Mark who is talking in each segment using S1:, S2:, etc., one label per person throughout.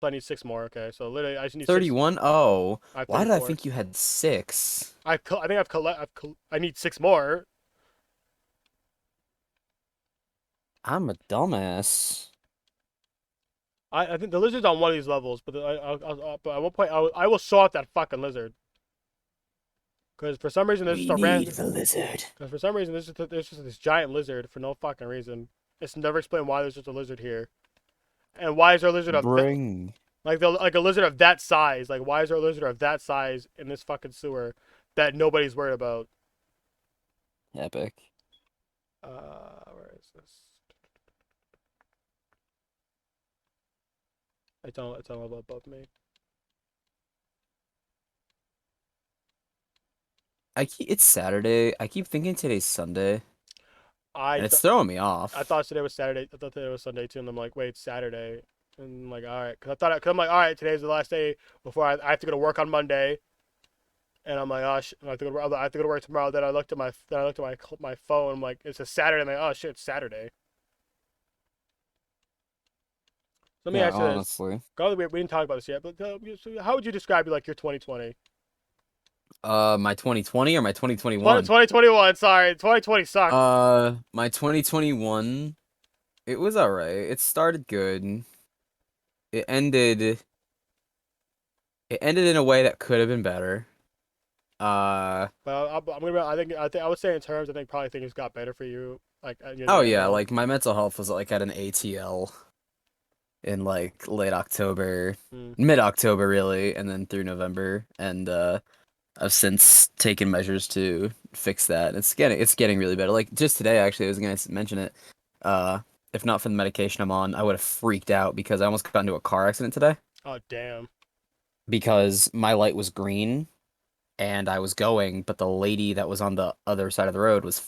S1: So I need six more. Okay, so literally I just need six.
S2: 31? Oh,
S1: I have
S2: why did I
S1: 34.
S2: think you had 6?
S1: I think I need six more.
S2: I'm a dumbass.
S1: I think the lizard's on one of these levels, but but at one point I will saw out that fucking lizard. Because for some reason there's just
S2: We
S1: a
S2: need
S1: random.
S2: the lizard.
S1: Because for some reason there's just this giant lizard for no fucking reason. It's never explained why there's just a lizard here, and why is there a lizard of that
S2: Bring.
S1: like a lizard of that size? Like why is there a lizard of that size in this fucking sewer that nobody's worried about?
S2: Epic.
S1: Where is this? It's on a level above me.
S2: It's Saturday. I keep thinking today's Sunday,
S1: I
S2: and it's
S1: th-
S2: throwing me
S1: I
S2: off.
S1: thought today was Saturday. I thought today was Sunday too, and I'm like, wait, it's Saturday. And I'm like, all right, cause I'm like, all right, today's the last day before I have to go to work on Monday. And I'm like, oh shit, I have to go to work tomorrow. Then I looked at my phone. I'm like, it's a Saturday. I'm like, oh shit, it's Saturday. Let me
S2: Yeah,
S1: ask you this.
S2: honestly.
S1: We didn't talk about this yet, but so how would you describe like your 2020?
S2: My 2020 or my
S1: 20,
S2: 2021?
S1: 2021, sorry, 2020 sucked.
S2: My 2021, it was all right. It started good. It ended it ended in a way that could have been better. Uh,
S1: But I'm gonna. I think I would say in terms. I think probably things got better for you. Like near
S2: oh
S1: the end
S2: yeah,
S1: though.
S2: like my mental health was like at an ATL in like late October,
S1: Mm.
S2: mid-October really, and then through November, and I've since taken measures to fix that. It's getting really better. Like just today, actually, I was gonna mention it. Uh, if not for the medication I'm on, I would have freaked out because I almost got into a car accident today
S1: Oh damn.
S2: because my light was green and I was going, but the lady that was on the other side of the road was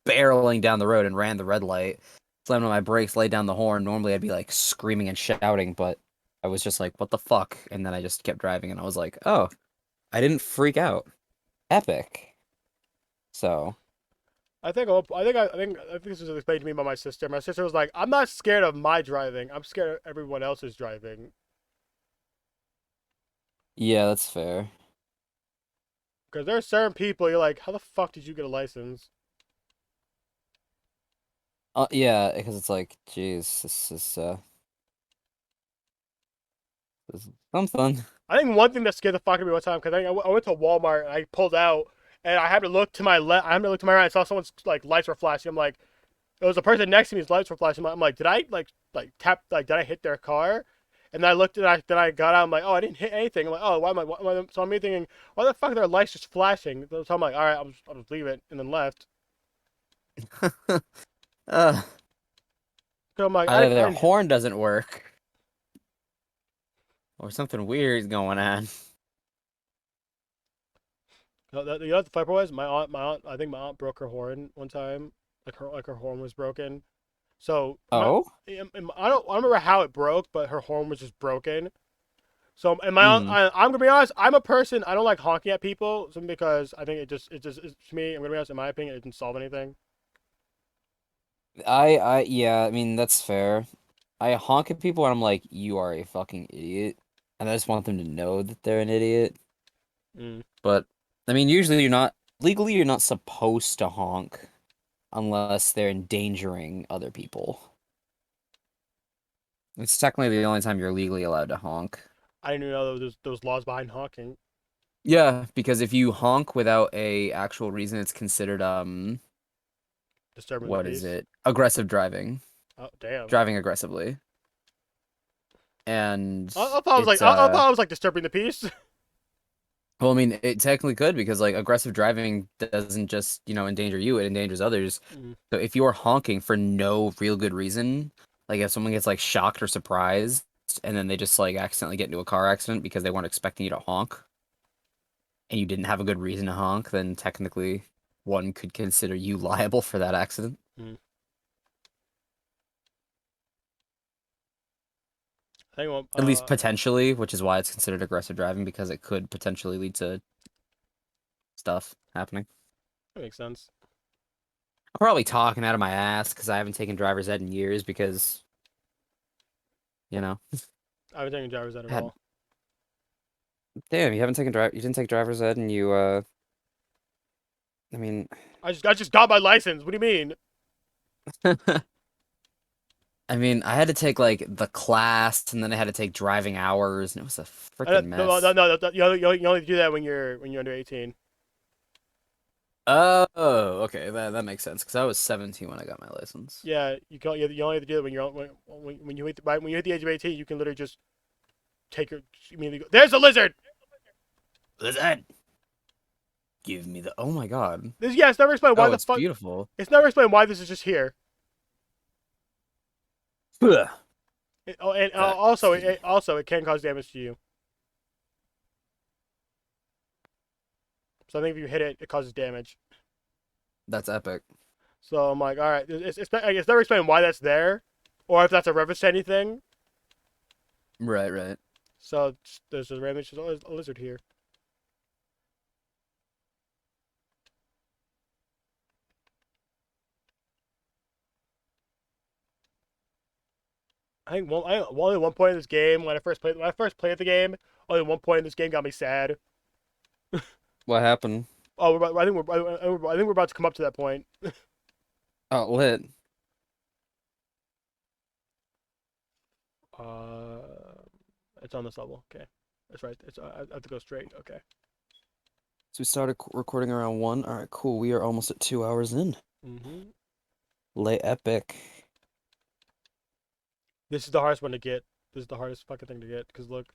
S2: barreling down the road and ran the red light. Slammed on my brakes, laid down the horn. Normally I'd be like screaming and shouting, but I was just like, "What the fuck?" And then I just kept driving, and I was like, "Oh, I didn't freak out. Epic." So.
S1: I think this was explained to me by my sister. My sister was like, "I'm not scared of my driving. I'm scared of everyone else's driving."
S2: Yeah, that's fair.
S1: Because there are certain people you're like, "How the fuck did you get a license?"
S2: Yeah, because it's like, jeez, this is something.
S1: I think one thing that scared the fuck out of me one time because I went to Walmart and I pulled out and I had to look to my left. I had to look to my right. I saw someone's like lights were flashing. I'm like, it was a person next to me. His lights were flashing. I'm like, did I like tap like did I hit their car? And then I looked and then I got out. I'm like, oh, I didn't hit anything. I'm like, oh, so I'm thinking, why the fuck are their lights just flashing? So I'm like, all right, I'll just leave it and then left.
S2: uh,
S1: So I'm like,
S2: Either
S1: I
S2: their
S1: didn't.
S2: horn doesn't work or something weird is going on.
S1: You know what the flipper was? I think my aunt broke her horn one time. Her horn was broken. So
S2: Oh?
S1: I don't remember how it broke, but her horn was just broken. So and my
S2: Hmm.
S1: I'm gonna be honest. I'm a person. I don't like honking at people, simply because I think to me. I'm gonna be honest. In my opinion, it didn't solve anything.
S2: Yeah, I mean, that's fair. I honk at people and I'm like, you are a fucking idiot. And I just want them to know that they're an idiot.
S1: Mm.
S2: But, I mean, usually legally, you're not supposed to honk unless they're endangering other people. It's technically the only time you're legally allowed to honk.
S1: I didn't even know there was laws behind honking.
S2: Yeah, because if you honk without a actual reason, it's considered,
S1: Disturbing the
S2: what is
S1: peace.
S2: it? Aggressive driving.
S1: Oh damn.
S2: Driving aggressively. And it's,
S1: I thought I was like disturbing the peace.
S2: well, I mean, it technically could because like aggressive driving doesn't just, endanger you, it endangers others.
S1: Mm.
S2: So if you're honking for no real good reason, like if someone gets like shocked or surprised and then they just like accidentally get into a car accident because they weren't expecting you to honk and you didn't have a good reason to honk, then technically one could consider you liable for that accident.
S1: Mm. I think
S2: At least potentially, which is why it's considered aggressive driving because it could potentially lead to stuff happening.
S1: that makes sense.
S2: I'm probably talking out of my ass because I haven't taken driver's ed in years because, you know.
S1: I haven't taken driver's ed at
S2: Had
S1: all.
S2: damn, you haven't taken drive. You didn't take driver's ed, and you. I mean,
S1: I just got my license. What do you mean?
S2: I mean, I had to take like the class, and then I had to take driving hours, and it was a freaking
S1: No, no,
S2: mess.
S1: no, no, you only do that when you're under 18.
S2: Oh, okay, that makes sense because I was 17 when I got my license.
S1: Yeah, you only have to do it when you hit the age of 18. You can literally just take your immediately go. There's a lizard.
S2: Lizard, give me the. Oh my God.
S1: It's never explained why
S2: Oh,
S1: the
S2: it's
S1: fuck.
S2: beautiful.
S1: It's never explained why this is just here.
S2: Ugh.
S1: And also
S2: Excuse
S1: it
S2: me.
S1: also it can cause damage to you. So I think if you hit it, it causes damage.
S2: That's epic.
S1: So I'm like, all right, it's never explained why that's there, or if that's a reference to anything.
S2: Right, right.
S1: So there's a random there's a lizard here. Only one point in this game when I first played the game, only one point in this game got me sad.
S2: What happened?
S1: Oh, I think we're about to come up to that point.
S2: Oh, lit.
S1: Uh, it's on this level. Okay, that's right. I have to go straight. Okay.
S2: So we started recording around 1. All right, cool. We are almost at 2 hours in.
S1: hmm
S2: Lay epic.
S1: This is the hardest one to get. This is the hardest fucking thing to get because look,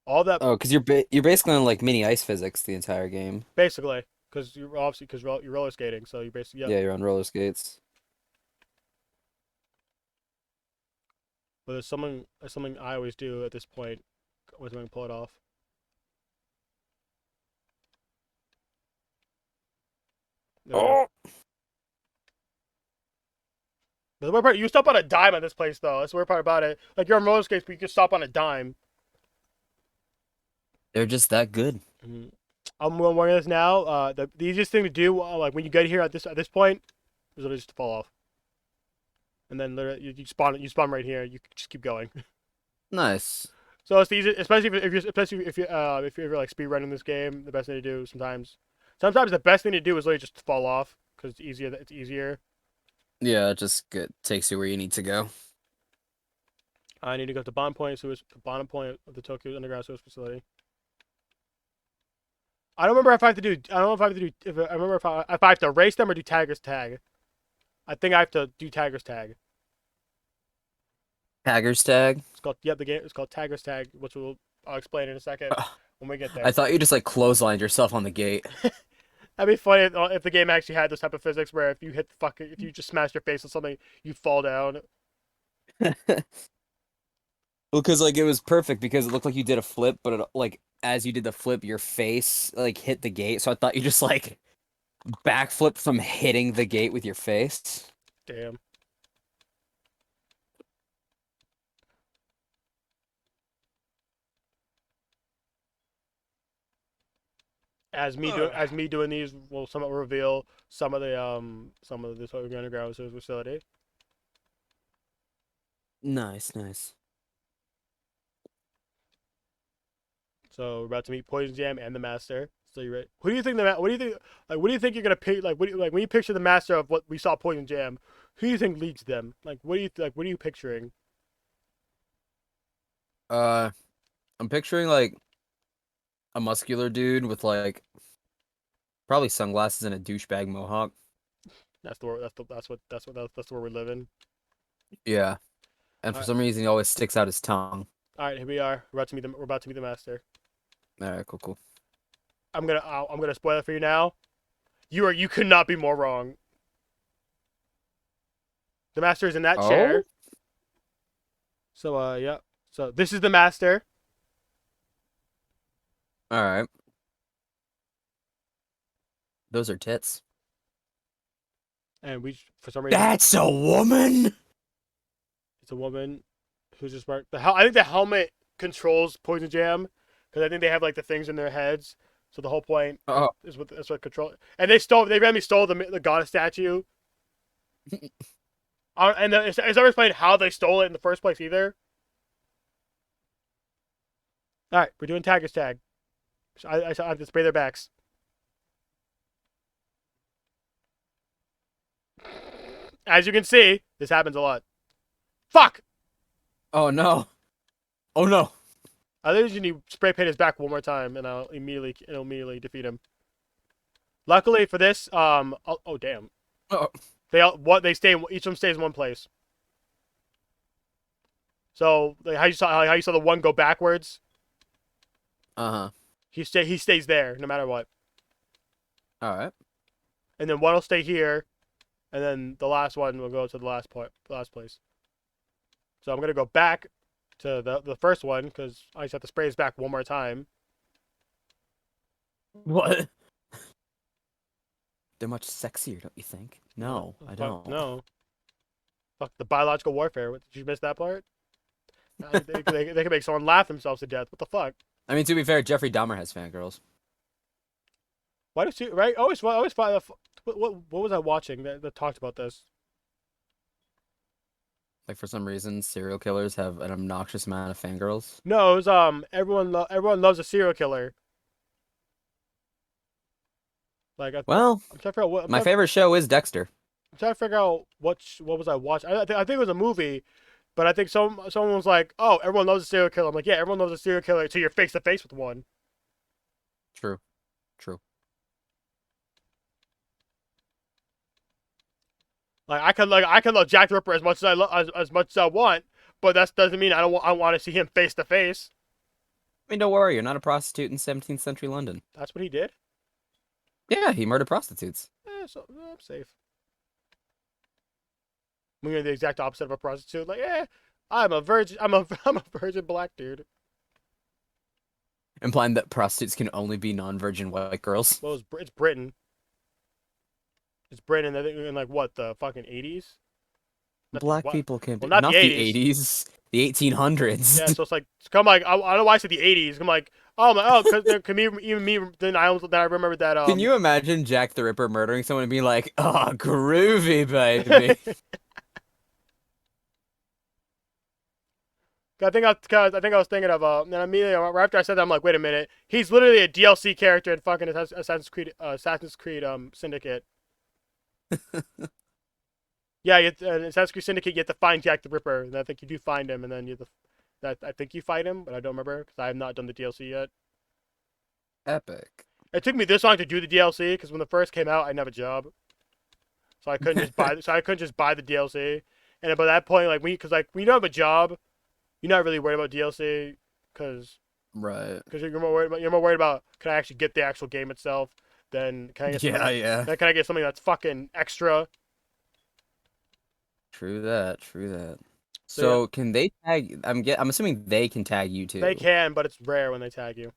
S1: all that
S2: Oh, because you're basically on like mini ice physics the entire game.
S1: basically because you're obviously because you're roller skating, so you basically yep.
S2: Yeah, you're on roller skates.
S1: But there's something I always do at this point when I pull it off. There we go.
S2: Oh,
S1: The weird part, you stop on a dime at this place though. That's the weird part about it. Like you're on roller skates, but you can stop on a dime.
S2: they're just that good.
S1: Mm-hmm. I'm warning this now. The easiest thing to do, like when you get here at this point, is literally just to fall off, and then literally you spawn right here. You just keep going.
S2: Nice.
S1: So it's the easiest, especially if you're like speed running this game. The best thing to do sometimes the best thing to do is literally just fall off because it's easier. It's easier.
S2: Yeah, it just takes you where you need to go.
S1: I need to go to the bottom point of the Tokyo Underground Sewage Facility. I don't remember if I have to do. I don't know if I have to do. If I remember if I have to race them or do taggers tag. I think I have to do taggers tag.
S2: Tagger's tag.
S1: It's called the game. It's called taggers tag, which I'll explain in a second when we get
S2: I
S1: there.
S2: thought you just like clotheslined yourself on the gate.
S1: That'd be funny if the game actually had this type of physics where if you hit the fucking if you just smash your face on something, you fall down.
S2: Well, because like it was perfect because it looked like you did a flip, but like as you did the flip, your face like hit the gate. So I thought you just like backflip from hitting the gate with your face.
S1: Damn. As me doing these will somewhat reveal some of this underground facility.
S2: Nice, nice.
S1: So we're about to meet Poison Jam and the Master. So you ready? Who do you think what do you think? Like, what do you think you're gonna pick? Like when you picture the Master of what we saw Poison Jam, who do you think leads them? Like, what are you picturing?
S2: Uh, I'm picturing like a muscular dude with like probably sunglasses and a douchebag mohawk.
S1: That's where we're living.
S2: Yeah, and
S1: All
S2: for
S1: right,
S2: some reason he always sticks out his tongue.
S1: all right, here we are. We're about to meet the Master.
S2: All right, cool, cool.
S1: I'm gonna spoil it for you now. You could not be more wrong. The Master is in that
S2: Oh,
S1: chair. So yeah. So this is the Master,
S2: all right. Those are tits.
S1: and we for some reason
S2: That's a woman.
S1: it's a woman who's just wearing I think the helmet controls Poison Jam because I think they have like the things in their heads. So the whole point
S2: Oh,
S1: is what control. And they randomly stole the goddess statue. And it's never explained how they stole it in the first place either. All right, we're doing tagger's tag. So I have to spray their backs. As you can see, this happens a lot. Fuck!
S2: Oh no. Oh no.
S1: I think you need to spray paint his back one more time, and it'll immediately defeat him. Luckily for this, oh damn,
S2: Oh.
S1: they stay. Each of them stays in one place. So like, how you saw the one go backwards.
S2: Uh-huh.
S1: He stays there no matter what.
S2: All right.
S1: And then one will stay here, and then the last one will go to the last place. So I'm gonna go back to the first one because I just have to spray his back one more time.
S2: What? They're much sexier, don't you think? No, I don't.
S1: No. Fuck the biological warfare. Did you miss that part? They can make someone laugh themselves to death. What the fuck?
S2: I mean, to be fair, Jeffrey Dahmer has fangirls.
S1: Why does she right? Always find what was I watching that talked about this?
S2: Like, for some reason, serial killers have an obnoxious amount of fangirls.
S1: No, it was everyone loves a serial killer. Like
S2: Well,
S1: I'm trying to figure out
S2: my favorite show is Dexter.
S1: I'm trying to figure out what was I watching. I think it was a movie, but I think someone was like, "Oh, everyone loves a serial killer." I'm like, "Yeah, everyone loves a serial killer until you're face to face with one."
S2: True. True.
S1: Like I can love Jack the Ripper as much as as much as I want, but that doesn't mean I want to see him face to face.
S2: I mean, don't worry, you're not a prostitute in 17th century London.
S1: That's what he did.
S2: Yeah, he murdered prostitutes.
S1: So I'm safe. We're the exact opposite of a prostitute. Like, I'm a virgin. I'm a virgin black dude.
S2: Implying that prostitutes can only be non-virgin white girls.
S1: Well, it's Britain. It's Britain. I think in like what the fucking 80s.
S2: Black people can be
S1: well, not
S2: not
S1: the
S2: the 80s, the 1800s.
S1: Yeah, so it's like it's kind of like I don't know why I said the 80s. I'm like, because there can be even me. Then I remember that.
S2: Can you imagine Jack the Ripper murdering someone and being like, "Oh, groovy, baby"?
S1: I think I was thinking of and immediately right after I said that I'm like, wait a minute, he's literally a DLC character in fucking Assassin's Creed Syndicate. Yeah, in Assassin's Creed Syndicate you have to find Jack the Ripper, and I think you do find him, and then I think you fight him, but I don't remember because I have not done the DLC yet.
S2: Epic.
S1: It took me this long to do the DLC because when the first came out, I didn't have a job, so I couldn't just buy the DLC. And by that point, like when you don't have a job, you're not really worried about DLC because you're more worried about can I actually get the actual game itself than can I get then can I get something that's fucking extra.
S2: True that. So can they tag? I'm assuming they can tag you too.
S1: They can, but it's rare when they tag you.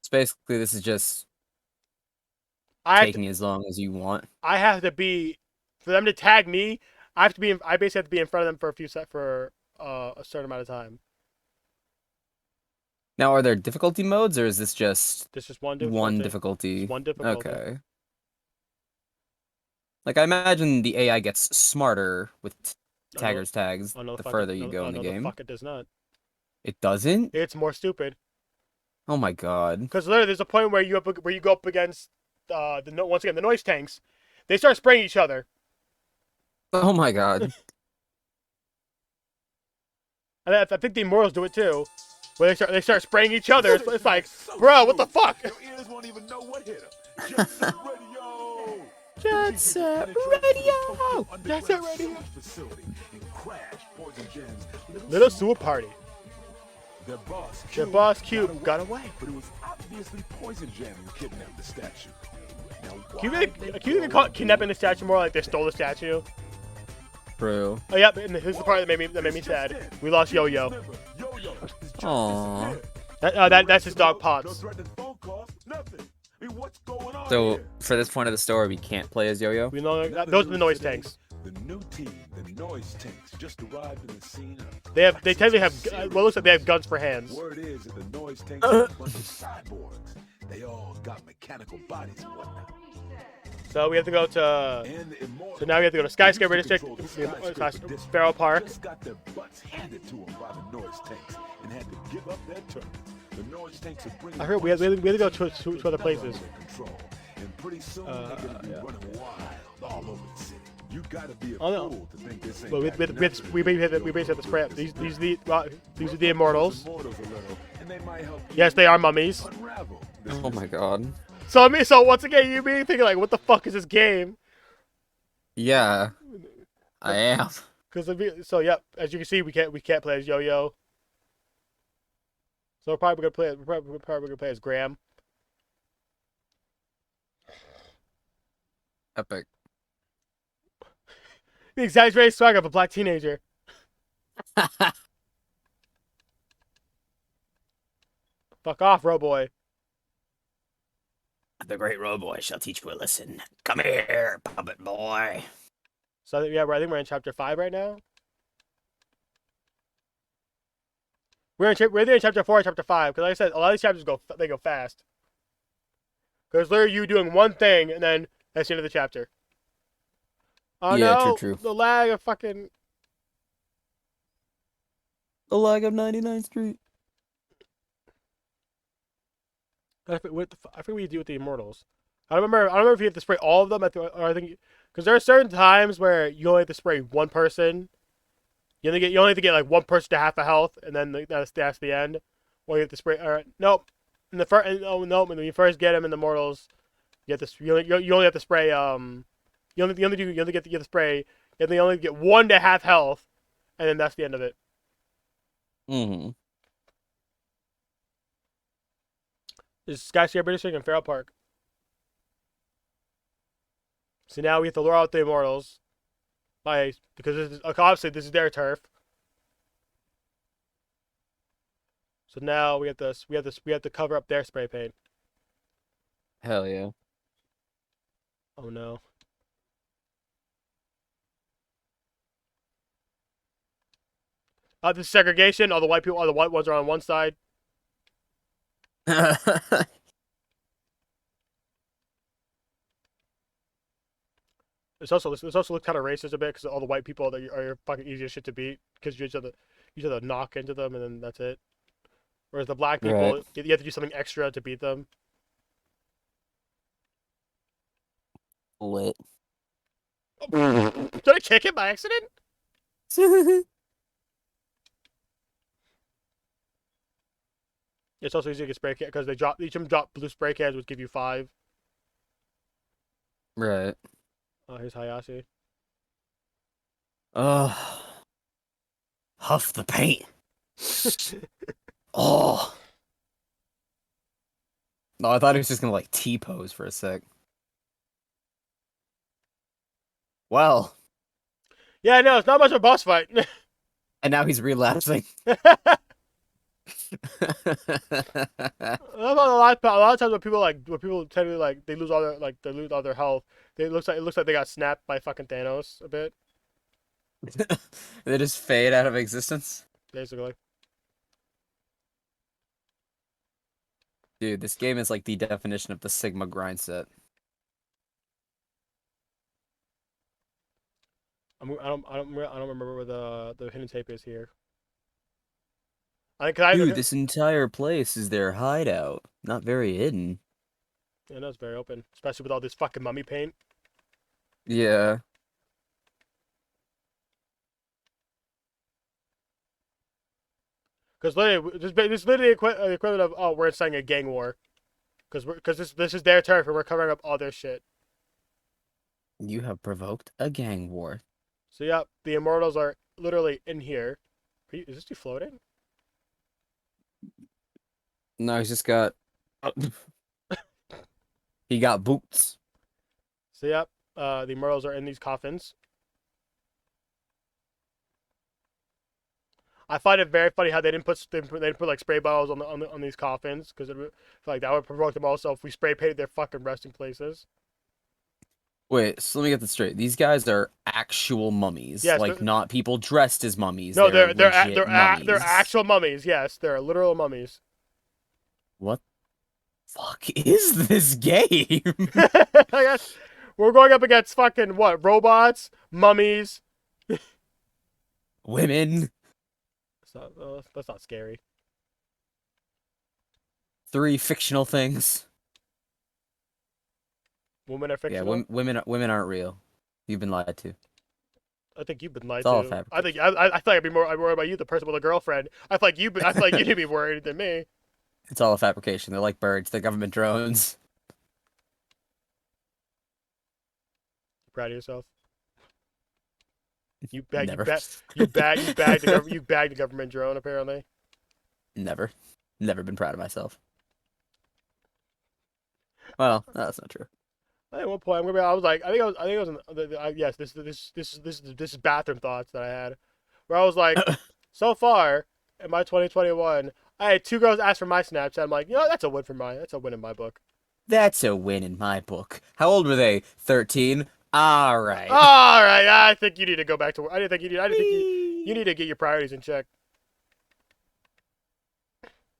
S2: So basically, this is just taking as long as you want.
S1: I have to be for them to tag me. I basically have to be in front of them for a certain amount of time.
S2: Now, are there difficulty modes, or is this just
S1: one
S2: difficulty?
S1: One difficulty.
S2: Okay. Like, I imagine the AI gets smarter with taggers tags the further you go in the game.
S1: Fuck, it does not.
S2: It doesn't?
S1: It's more stupid.
S2: Oh my god.
S1: Because literally, there's a point where you go up against once again the noise tanks. They start spraying each other.
S2: Oh my god.
S1: And I think the Immortals do it too, where they start spraying each other. It's like, bro, what the fuck?
S3: Your ears won't even know what hit 'em.
S1: Jet Set Radio! Jet Set Radio! Little sewer party. Their boss Cube got away.
S3: But it was obviously Poison Jam who kidnapped the statue.
S1: Can you even call it kidnapping the statue more like they stole the statue?
S2: True.
S1: Oh yeah, and here's the part that made me sad. We lost Yo-Yo.
S2: Aww.
S1: That's his dog Potts.
S2: So for this point of the story, we can't play as Yo-Yo.
S1: Those are the noise tanks.
S3: The new team, the noise tanks, just arrived in the scene.
S1: They technically have well, looks like they have guns for hands.
S3: Word is that the noise tanks are a bunch of cyborgs. They all got mechanical bodies and whatnot.
S1: So we have to go to.
S3: And the immortals,
S1: So now we have to go to Skyscraper
S3: who used to
S1: District,
S3: control the skyscraper district,
S1: Feral Park.
S3: just got their butts handed to them by the noise tanks and had to give up their turn. The noise tanks are bringing
S1: I heard we have to go to other places.
S3: control, and pretty soon they're gonna be running wild all over the city. You gotta be a
S1: Oh, no.
S3: fool to think this ain't
S1: Well, we basically have to spray up. These are the immortals.
S3: immortals a little, and they might help you
S1: Yes, they are mummies.
S3: unravel this
S2: Oh my god.
S1: So so once again, you being thinking like, what the fuck is this game?
S2: Yeah, I am.
S1: So yep, as you can see, we can't play as Yo-Yo. So we're probably gonna play as Graham.
S2: Epic.
S1: The exaggerated swag of a black teenager. Fuck off, Roboy.
S2: The great Roboy shall teach you a lesson. Come here, puppet boy.
S1: So I think we're in chapter 5 right now. We're either in chapter 4 or chapter 5 because, like I said, a lot of these chapters go fast. Because literally you doing one thing and then that's the end of the chapter. Oh
S2: Yeah,
S1: no,
S2: true.
S1: the lag of fucking.
S2: The lag of 99th Street.
S1: I forget what you do with the immortals. I don't remember if you have to spray all of them. Or I think because there are certain times where you only have to spray one person. You only have to get like one person to half a health, and then that's the end. Or you have to spray. All right, nope. In the first, oh no, when you first get them in the mortals, you have to you only have to spray you only get to spray. You only get one to half health, and then that's the end of it.
S2: Mm-hmm.
S1: This is Skyscraper District and Feral Park. So now we have to lure out the immortals, because obviously this is their turf. So now we have to cover up their spray paint.
S2: Hell yeah.
S1: Oh no. This is segregation. All the white ones are on one side. This also looks kind of racist a bit because all the white people that are fucking easy as shit to beat because you just have to knock into them and then that's it. Whereas the black people,
S2: Right.
S1: you have to do something extra to beat them.
S2: Lit.
S1: Did I kick it by accident? It's also easy to get spray can because each of them drop blue spray cans, which give you 5.
S2: Right.
S1: Oh, here's Hayashi.
S2: Huff the paint. Oh. No, I thought he was just gonna like T-pose for a sec. Well,
S1: Yeah, no, it's not much of a boss fight.
S2: and now he's relapsing.
S1: A lot of times when people tend to they lose all their health. It looks like they got snapped by fucking Thanos a bit,
S2: They just fade out of existence.
S1: basically.
S2: Dude, this game is like the definition of the Sigma grind set.
S1: I don't remember where the hidden tape is here.
S2: Dude, this entire place is their hideout. Not very hidden.
S1: Yeah, no, it's very open, especially with all this fucking mummy paint.
S2: Yeah.
S1: Because literally, this is literally the equivalent of we're inciting a gang war, because this is their turf and we're covering up all their shit.
S2: You have provoked a gang war.
S1: So yeah, the immortals are literally in here. Is this dude floating?
S2: No, he's just got... He got boots.
S1: So yep, the immortals are in these coffins. I find it very funny how they didn't put like spray bottles on these coffins because I feel like that would provoke them also if we spray painted their fucking resting places.
S2: Wait, so let me get this straight. These guys are actual mummies,
S1: Yes,
S2: like not people dressed as mummies.
S1: No,
S2: they're legit mummies.
S1: they're actual mummies. Yes, they're literal mummies.
S2: What fuck is this game?
S1: I guess We're going up against fucking what? Robots, mummies.
S2: Women.
S1: That's not scary.
S2: 3 fictional things.
S1: Women are
S2: Yeah,
S1: fictional.
S2: women aren't real. You've been lied to.
S1: I think you've been lied
S2: It's all a
S1: to.
S2: fabrication.
S1: I feel like I'd worried about you, the person with a girlfriend. I feel like you'd be worried than me.
S2: It's all a fabrication. They're like birds. They're government drones.
S1: You proud of yourself?
S2: Never.
S1: You bagged the government drone apparently.
S2: Never. Never been proud of myself. Well, no, that's not true.
S1: I think at one point I was like, I think it was yes, this is bathroom thoughts that I had, where I was like, so far in my 2021, I had 2 girls ask for my Snapchat. I'm like, that's a win that's a win in my book.
S2: That's a win in my book. How old were they? 13? All right.
S1: All right, I think you need to go back to work. I didn't think you need to get your priorities in check.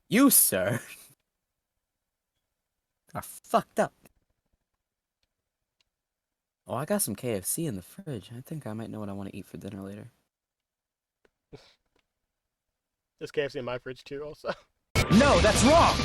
S2: You, sir, are fucked up. Oh, I got some KFC in the fridge. I think I might know what I want to eat for dinner later.
S1: There's KFC in my fridge too, also.
S4: No, that's wrong.